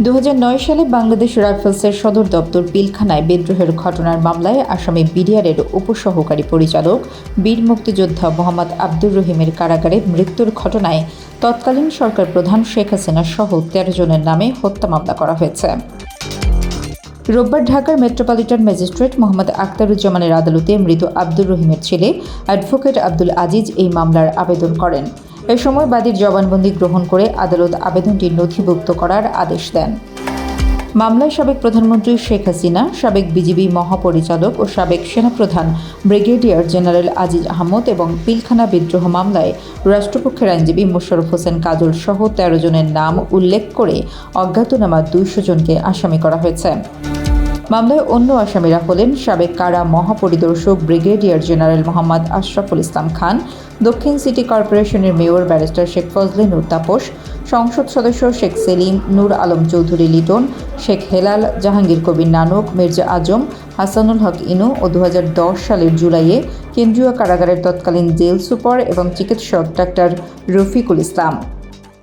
2009 সালে বাংলাদেশ রাইফেলসের সদর দপ্তর পিলখানায় বিদ্রোহের ঘটনার মামলায় আসামি বিডিআরের উপসহকারী পরিচালক বীর মুক্তিযোদ্ধা মোহাম্মদ আব্দুর রহিমের কারাগারে মৃত্যুর ঘটনায় তৎকালীন সরকার প্রধান শেখ হাসিনা সহ 13 জনের নামে হত্যা মামলা করা হয়েছে। রোববার ঢাকার মেট্রোপলিটন ম্যাজিস্ট্রেট মোহাম্মদ আখতারুজ্জামানের আদালতে মৃত আব্দুর রহিমের ছেলে অ্যাডভোকেট আব্দুল আজিজ এই মামলার আবেদন করেন। এ সময় বাদীর জবানবন্দি গ্রহণ করে আদালত আবেদনটি নথিভুক্ত করার আদেশ দেন। মামলায় সাবেক প্রধানমন্ত্রী শেখ হাসিনা, সাবেক বিজিবি মহাপরিচালক ও সাবেক সেনাপ্রধান ব্রিগেডিয়ার জেনারেল আজিজ আহমদ এবং পিলখানা বিদ্রোহ মামলায় রাষ্ট্রপক্ষের আইনজীবী মোশাররফ হোসেন কাজল সহ 13 জনের নাম উল্লেখ করে অজ্ঞাতনামা 200 জনকে আসামি করা হয়েছে। মামলায় অন্য আসামিরা হলেন সাবেক কারা মহাপরিদর্শক ব্রিগেডিয়ার জেনারেল মোহাম্মদ আশরাফুল ইসলাম খান, দক্ষিণ সিটি কর্পোরেশনের মেয়র ব্যারিস্টার শেখ ফজলে নূর তাপস, সংসদ সদস্য শেখ সেলিম, নূর আলম চৌধুরী লিটন, শেখ হেলাল, জাহাঙ্গীর কবির নানক, মির্জা আজম, হাসানুল হক ইনু ও 2010 সালের জুলাইয়ে কেন্দ্রীয় কারাগারের তৎকালীন জেল সুপার এবং চিকিৎসক ডাক্তার রফিকুল ইসলাম।